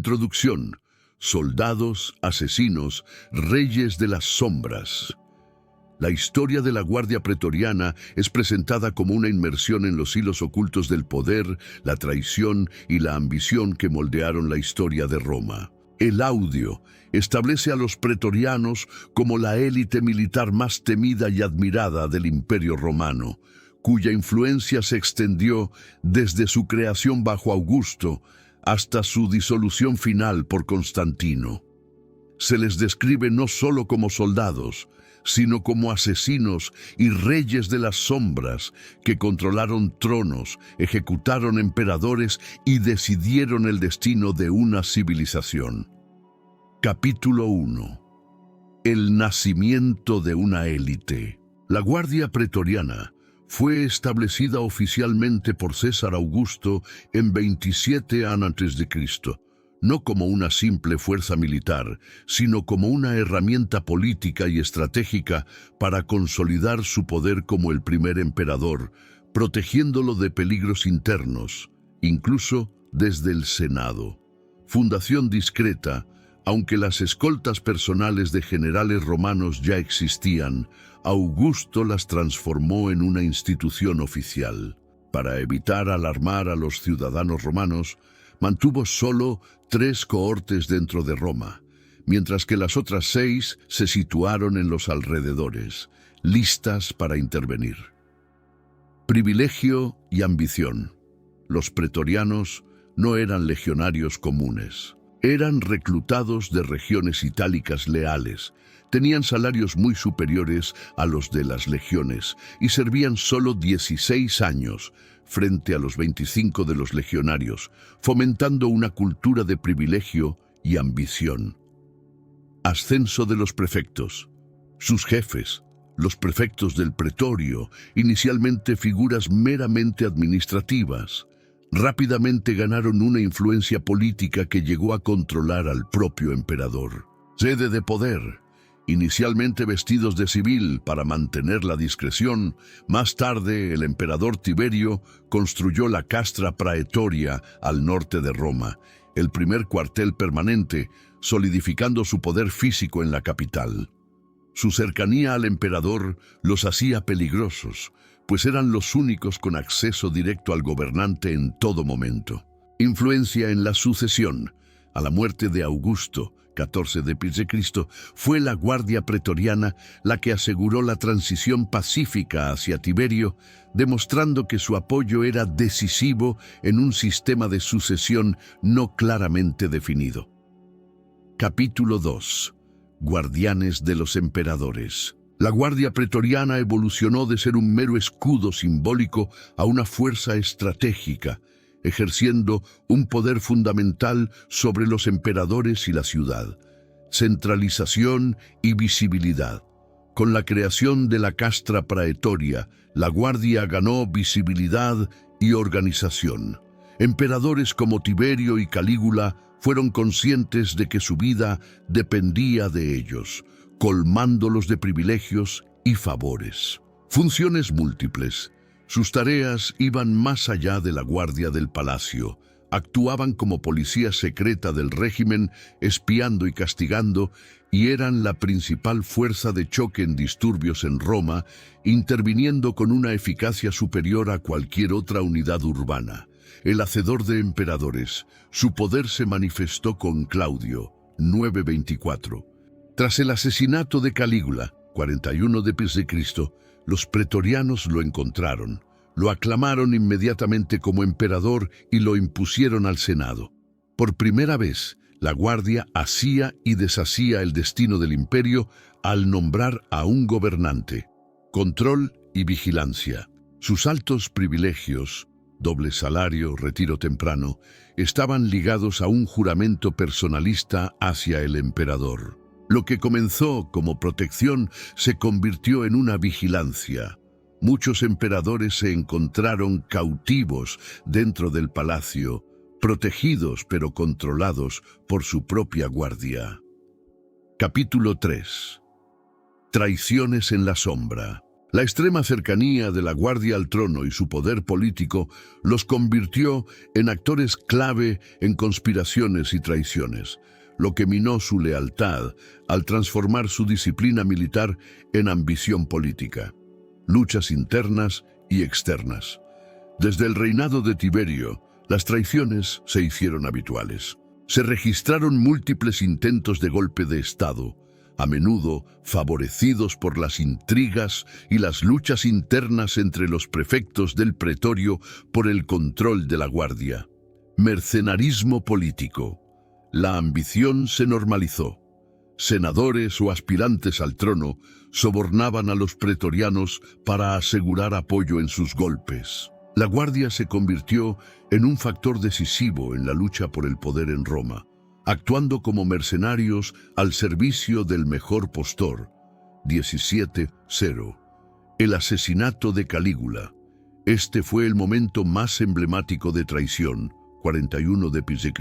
Introducción. Soldados, asesinos, reyes de las sombras. La historia de la Guardia Pretoriana es presentada como una inmersión en los hilos ocultos del poder, la traición y la ambición que moldearon la historia de Roma. El audio establece a los pretorianos como la élite militar más temida y admirada del Imperio Romano, cuya influencia se extendió desde su creación bajo Augusto hasta su disolución final por Constantino. Se les describe no solo como soldados, sino como asesinos y reyes de las sombras que controlaron tronos, ejecutaron emperadores y decidieron el destino de una civilización. Capítulo 1. El nacimiento de una élite. La Guardia Pretoriana fue establecida oficialmente por César Augusto en 27 a.C., no como una simple fuerza militar, sino como una herramienta política y estratégica para consolidar su poder como el primer emperador, protegiéndolo de peligros internos, incluso desde el Senado. Fundación discreta, aunque las escoltas personales de generales romanos ya existían, Augusto las transformó en una institución oficial. Para evitar alarmar a los ciudadanos romanos, mantuvo solo 3 cohortes dentro de Roma, mientras que las otras 6 se situaron en los alrededores, listas para intervenir. Privilegio y ambición. Los pretorianos no eran legionarios comunes. Eran reclutados de regiones itálicas leales, tenían salarios muy superiores a los de las legiones y servían solo 16 años frente a los 25 de los legionarios, fomentando una cultura de privilegio y ambición. Ascenso de los prefectos. Sus jefes, los prefectos del pretorio, inicialmente figuras meramente administrativas, rápidamente ganaron una influencia política que llegó a controlar al propio emperador. Sede de poder. Inicialmente vestidos de civil para mantener la discreción, más tarde el emperador Tiberio construyó la Castra Praetoria al norte de Roma, el primer cuartel permanente, solidificando su poder físico en la capital. Su cercanía al emperador los hacía peligrosos, pues eran los únicos con acceso directo al gobernante en todo momento. Influencia en la sucesión. A la muerte de Augusto, 14 d.C., fue la Guardia Pretoriana la que aseguró la transición pacífica hacia Tiberio, demostrando que su apoyo era decisivo en un sistema de sucesión no claramente definido. Capítulo 2. Guardianes de los emperadores. La Guardia Pretoriana evolucionó de ser un mero escudo simbólico a una fuerza estratégica, ejerciendo un poder fundamental sobre los emperadores y la ciudad. Centralización y visibilidad. Con la creación de la Castra Praetoria, la Guardia ganó visibilidad y organización. Emperadores como Tiberio y Calígula fueron conscientes de que su vida dependía de ellos, colmándolos de privilegios y favores. Funciones múltiples. Sus tareas iban más allá de la guardia del palacio. Actuaban como policía secreta del régimen, espiando y castigando, y eran la principal fuerza de choque en disturbios en Roma, interviniendo con una eficacia superior a cualquier otra unidad urbana. El hacedor de emperadores. Su poder se manifestó con Claudio, 924. Tras el asesinato de Calígula, 41 d.C., los pretorianos lo encontraron, lo aclamaron inmediatamente como emperador y lo impusieron al Senado. Por primera vez, la Guardia hacía y deshacía el destino del imperio al nombrar a un gobernante. Control y vigilancia. Sus altos privilegios, doble salario, retiro temprano, estaban ligados a un juramento personalista hacia el emperador. Lo que comenzó como protección se convirtió en una vigilancia. Muchos emperadores se encontraron cautivos dentro del palacio, protegidos pero controlados por su propia guardia. Capítulo 3. Traiciones en la sombra. La extrema cercanía de la Guardia al trono y su poder político los convirtió en actores clave en conspiraciones y traiciones, lo que minó su lealtad al transformar su disciplina militar en ambición política. Luchas internas y externas. Desde el reinado de Tiberio, las traiciones se hicieron habituales. Se registraron múltiples intentos de golpe de Estado, a menudo favorecidos por las intrigas y las luchas internas entre los prefectos del pretorio por el control de la guardia. Mercenarismo político. La ambición se normalizó. Senadores o aspirantes al trono sobornaban a los pretorianos para asegurar apoyo en sus golpes. La guardia se convirtió en un factor decisivo en la lucha por el poder en Roma, actuando como mercenarios al servicio del mejor postor. 17-0. El asesinato de Calígula. Este fue el momento más emblemático de traición, 41 d.C.,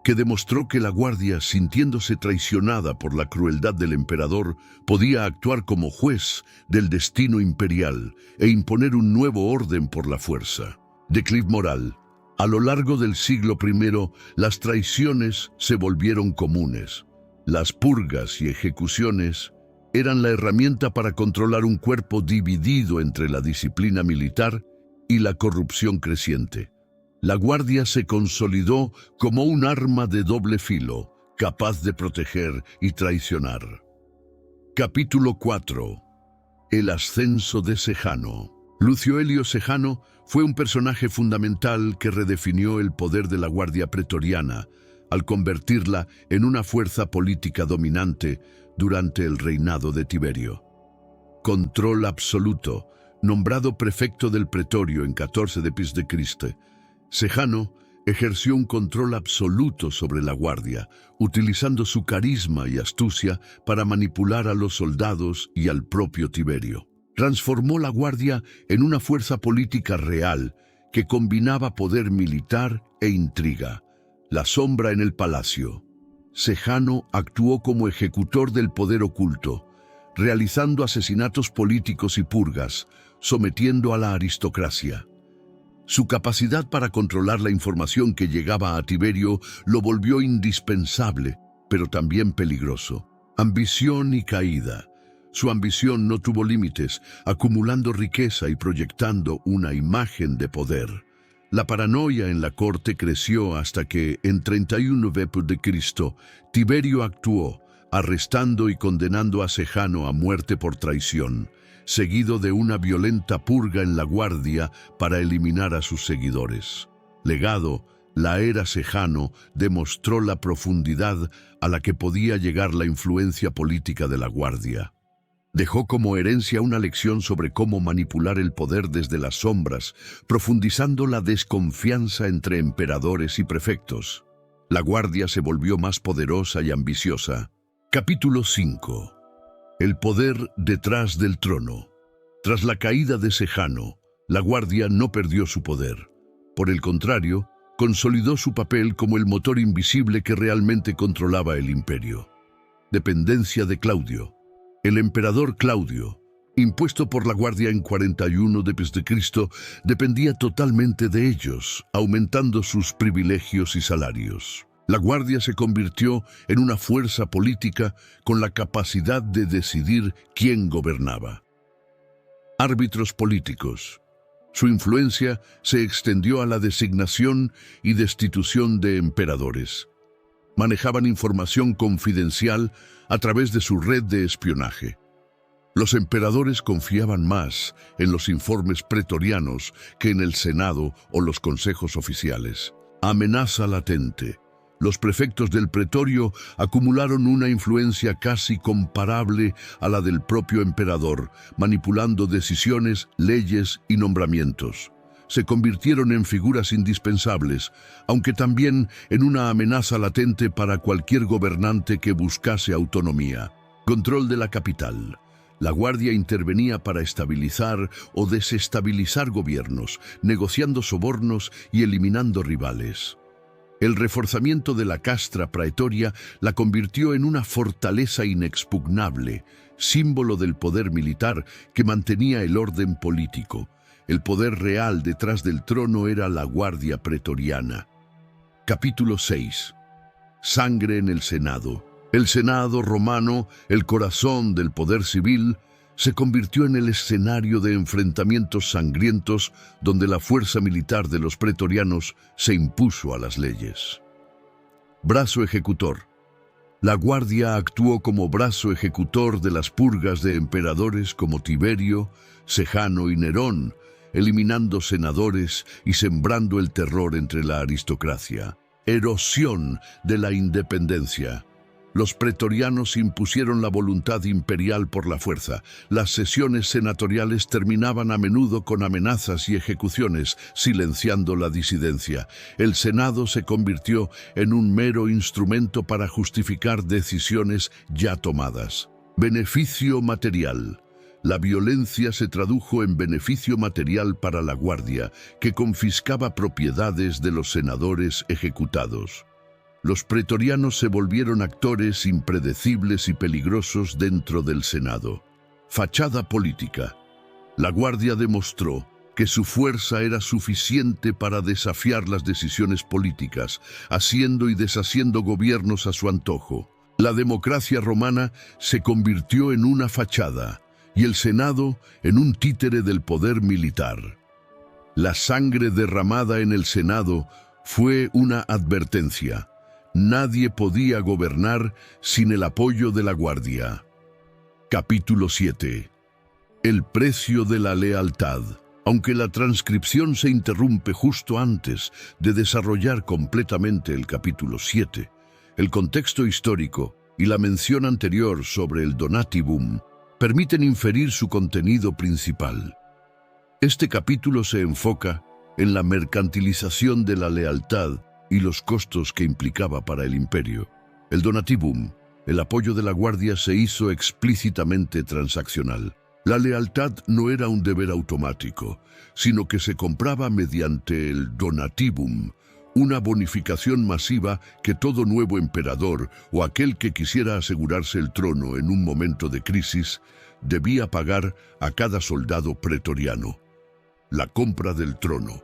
que demostró que la guardia, sintiéndose traicionada por la crueldad del emperador, podía actuar como juez del destino imperial e imponer un nuevo orden por la fuerza. Declive moral. A lo largo del siglo I, las traiciones se volvieron comunes. Las purgas y ejecuciones eran la herramienta para controlar un cuerpo dividido entre la disciplina militar y la corrupción creciente. La guardia se consolidó como un arma de doble filo, capaz de proteger y traicionar. Capítulo 4. El ascenso de Sejano. Lucio Elio Sejano fue un personaje fundamental que redefinió el poder de la guardia pretoriana al convertirla en una fuerza política dominante durante el reinado de Tiberio. Control absoluto. Nombrado prefecto del pretorio en 14 d.C., Sejano ejerció un control absoluto sobre la guardia, utilizando su carisma y astucia para manipular a los soldados y al propio Tiberio. Transformó la guardia en una fuerza política real que combinaba poder militar e intriga. La sombra en el palacio. Sejano actuó como ejecutor del poder oculto, realizando asesinatos políticos y purgas, sometiendo a la aristocracia. Su capacidad para controlar la información que llegaba a Tiberio lo volvió indispensable, pero también peligroso. Ambición y caída. Su ambición no tuvo límites, acumulando riqueza y proyectando una imagen de poder. La paranoia en la corte creció hasta que, en 31 v.C., Tiberio actuó, arrestando y condenando a Sejano a muerte por traición, seguido de una violenta purga en la guardia para eliminar a sus seguidores. Legado, la era Sejano demostró la profundidad a la que podía llegar la influencia política de la guardia. Dejó como herencia una lección sobre cómo manipular el poder desde las sombras, profundizando la desconfianza entre emperadores y prefectos. La guardia se volvió más poderosa y ambiciosa. Capítulo 5. El poder detrás del trono. Tras la caída de Sejano, la guardia no perdió su poder. Por el contrario, consolidó su papel como el motor invisible que realmente controlaba el imperio. Dependencia de Claudio. El emperador Claudio, impuesto por la guardia en 41 d.C., dependía totalmente de ellos, aumentando sus privilegios y salarios. La guardia se convirtió en una fuerza política con la capacidad de decidir quién gobernaba. Árbitros políticos. Su influencia se extendió a la designación y destitución de emperadores. Manejaban información confidencial a través de su red de espionaje. Los emperadores confiaban más en los informes pretorianos que en el Senado o los consejos oficiales. Amenaza latente. Los prefectos del pretorio acumularon una influencia casi comparable a la del propio emperador, manipulando decisiones, leyes y nombramientos. Se convirtieron en figuras indispensables, aunque también en una amenaza latente para cualquier gobernante que buscase autonomía. Control de la capital. La guardia intervenía para estabilizar o desestabilizar gobiernos, negociando sobornos y eliminando rivales. El reforzamiento de la castra praetoria la convirtió en una fortaleza inexpugnable, símbolo del poder militar que mantenía el orden político. El poder real detrás del trono era la Guardia Pretoriana. Capítulo 6. Sangre en el Senado. El Senado romano, el corazón del poder civil, se convirtió en el escenario de enfrentamientos sangrientos donde la fuerza militar de los pretorianos se impuso a las leyes. Brazo ejecutor. La Guardia actuó como brazo ejecutor de las purgas de emperadores como Tiberio, Sejano y Nerón, eliminando senadores y sembrando el terror entre la aristocracia. Erosión de la independencia. Los pretorianos impusieron la voluntad imperial por la fuerza. Las sesiones senatoriales terminaban a menudo con amenazas y ejecuciones, silenciando la disidencia. El Senado se convirtió en un mero instrumento para justificar decisiones ya tomadas. Beneficio material. La violencia se tradujo en beneficio material para la Guardia, que confiscaba propiedades de los senadores ejecutados. Los pretorianos se volvieron actores impredecibles y peligrosos dentro del Senado. Fachada política. La Guardia demostró que su fuerza era suficiente para desafiar las decisiones políticas, haciendo y deshaciendo gobiernos a su antojo. La democracia romana se convirtió en una fachada y el Senado en un títere del poder militar. La sangre derramada en el Senado fue una advertencia. Nadie podía gobernar sin el apoyo de la Guardia. Capítulo 7. El precio de la lealtad. Aunque la transcripción se interrumpe justo antes de desarrollar completamente el capítulo 7, el contexto histórico y la mención anterior sobre el Donatibum permiten inferir su contenido principal. Este capítulo se enfoca en la mercantilización de la lealtad y los costos que implicaba para el imperio. El Donatibum, el apoyo de la Guardia, se hizo explícitamente transaccional. La lealtad no era un deber automático, sino que se compraba mediante el Donatibum, una bonificación masiva que todo nuevo emperador o aquel que quisiera asegurarse el trono en un momento de crisis debía pagar a cada soldado pretoriano. La compra del trono.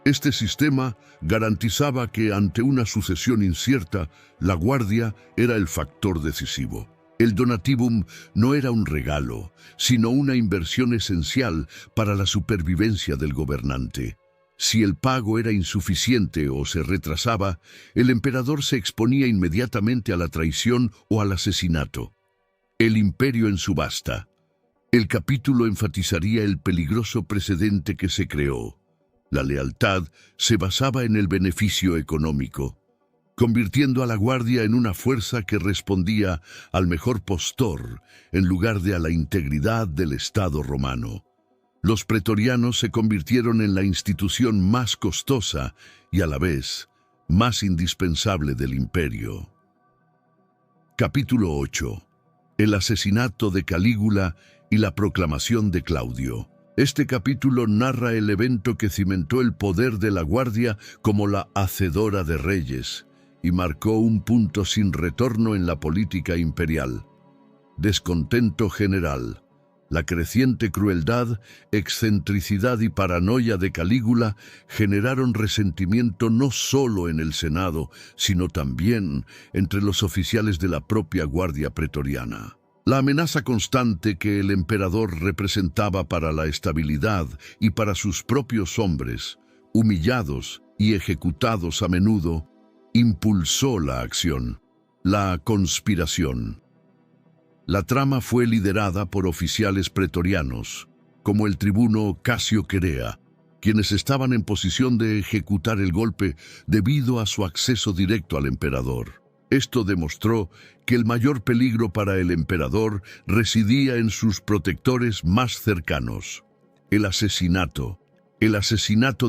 Este sistema garantizaba que ante una sucesión incierta, la Guardia era el factor decisivo. El Donatibum no era un regalo, sino una inversión esencial para la supervivencia del gobernante. Si el pago era insuficiente o se retrasaba, el emperador se exponía inmediatamente a la traición o al asesinato. El imperio en subasta. El capítulo enfatizaría el peligroso precedente que se creó. La lealtad se basaba en el beneficio económico, convirtiendo a la Guardia en una fuerza que respondía al mejor postor en lugar de a la integridad del Estado romano. Los pretorianos se convirtieron en la institución más costosa y a la vez más indispensable del imperio. Capítulo 8. El asesinato de Calígula y la proclamación de Claudio. Este capítulo narra el evento que cimentó el poder de la Guardia como la hacedora de reyes y marcó un punto sin retorno en la política imperial. Descontento general. La creciente crueldad, excentricidad y paranoia de Calígula generaron resentimiento no solo en el Senado, sino también entre los oficiales de la propia Guardia Pretoriana. La amenaza constante que el emperador representaba para la estabilidad y para sus propios hombres, humillados y ejecutados a menudo, impulsó la acción. La conspiración. La trama fue liderada por oficiales pretorianos, como el tribuno Casio Querea, quienes estaban en posición de ejecutar el golpe debido a su acceso directo al emperador. Esto demostró que el mayor peligro para el emperador residía en sus protectores más cercanos. El asesinato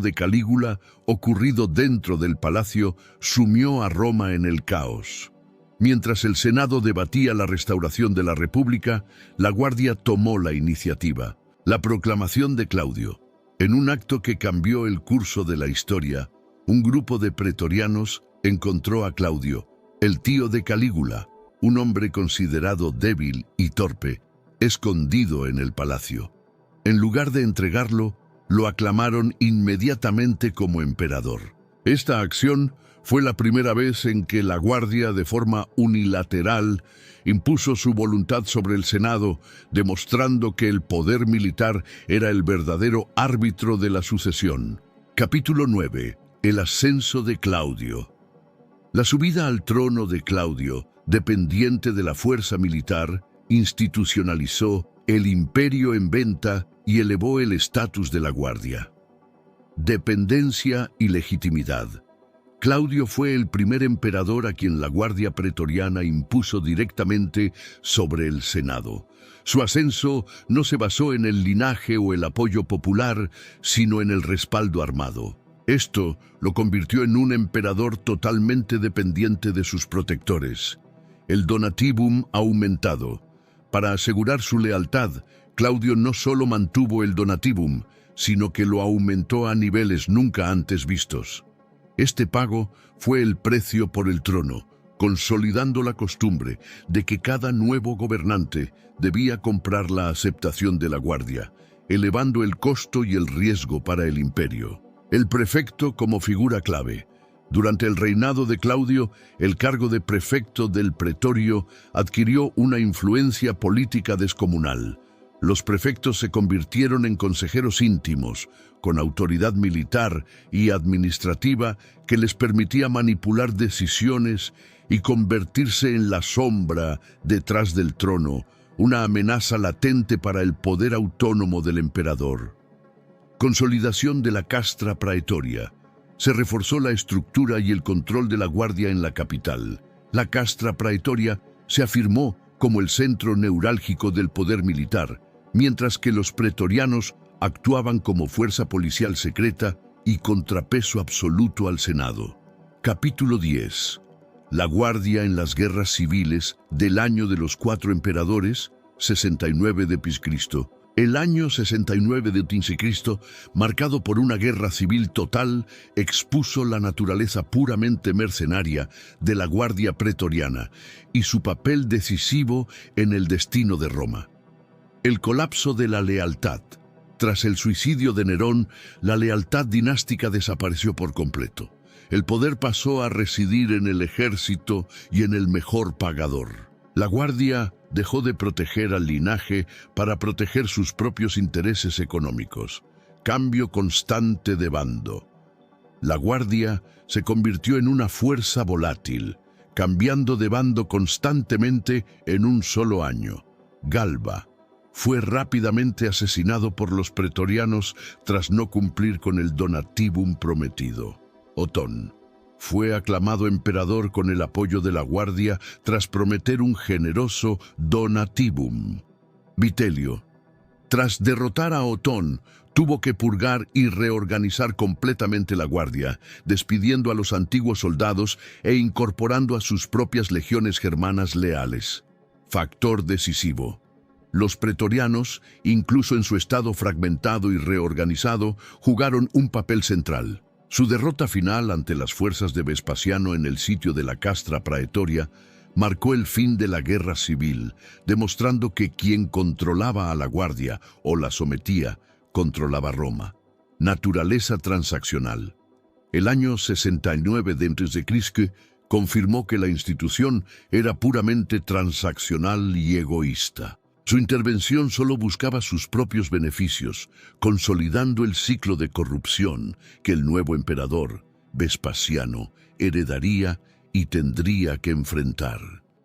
de Calígula, ocurrido dentro del palacio, sumió a Roma en el caos. Mientras el Senado debatía la restauración de la República, la Guardia tomó la iniciativa. La proclamación de Claudio. En un acto que cambió el curso de la historia, un grupo de pretorianos encontró a Claudio, el tío de Calígula, un hombre considerado débil y torpe, escondido en el palacio. En lugar de entregarlo, lo aclamaron inmediatamente como emperador. Esta acción fue la primera vez en que la Guardia, de forma unilateral, impuso su voluntad sobre el Senado, demostrando que el poder militar era el verdadero árbitro de la sucesión. Capítulo 9. El ascenso de Claudio. La subida al trono de Claudio, dependiente de la fuerza militar, institucionalizó el imperio en venta y elevó el estatus de la Guardia. Dependencia y legitimidad. Claudio fue el primer emperador a quien la Guardia Pretoriana impuso directamente sobre el Senado. Su ascenso no se basó en el linaje o el apoyo popular, sino en el respaldo armado. Esto lo convirtió en un emperador totalmente dependiente de sus protectores. El donativum ha aumentado. Para asegurar su lealtad, Claudio no solo mantuvo el donativum, sino que lo aumentó a niveles nunca antes vistos. Este pago fue el precio por el trono, consolidando la costumbre de que cada nuevo gobernante debía comprar la aceptación de la Guardia, elevando el costo y el riesgo para el imperio. El prefecto como figura clave. Durante el reinado de Claudio, el cargo de prefecto del pretorio adquirió una influencia política descomunal. Los prefectos se convirtieron en consejeros íntimos, con autoridad militar y administrativa que les permitía manipular decisiones y convertirse en la sombra detrás del trono, una amenaza latente para el poder autónomo del emperador. Consolidación de la castra praetoria. Se reforzó la estructura y el control de la Guardia en la capital. La castra praetoria se afirmó como el centro neurálgico del poder militar, mientras que los pretorianos actuaban como fuerza policial secreta y contrapeso absoluto al Senado. Capítulo 10. La Guardia en las guerras civiles del año de los 4 emperadores, 69 d.C. El año 69 d.C., marcado por una guerra civil total, expuso la naturaleza puramente mercenaria de la Guardia Pretoriana y su papel decisivo en el destino de Roma. El colapso de la lealtad. Tras el suicidio de Nerón, la lealtad dinástica desapareció por completo. El poder pasó a residir en el ejército y en el mejor pagador. La Guardia dejó de proteger al linaje para proteger sus propios intereses económicos. Cambio constante de bando. La Guardia se convirtió en una fuerza volátil, cambiando de bando constantemente en un solo año. Galba fue rápidamente asesinado por los pretorianos tras no cumplir con el donativum prometido. Otón fue aclamado emperador con el apoyo de la Guardia tras prometer un generoso donativum. Vitelio, tras derrotar a Otón, tuvo que purgar y reorganizar completamente la Guardia, despidiendo a los antiguos soldados e incorporando a sus propias legiones germanas leales. Factor decisivo. Los pretorianos, incluso en su estado fragmentado y reorganizado, jugaron un papel central. Su derrota final ante las fuerzas de Vespasiano en el sitio de la Castra Praetoria marcó el fin de la guerra civil, demostrando que quien controlaba a la Guardia o la sometía, controlaba Roma. Naturaleza transaccional. El año 69 d.C. confirmó que la institución era puramente transaccional y egoísta. Su intervención solo buscaba sus propios beneficios, consolidando el ciclo de corrupción que el nuevo emperador, Vespasiano, heredaría y tendría que enfrentar.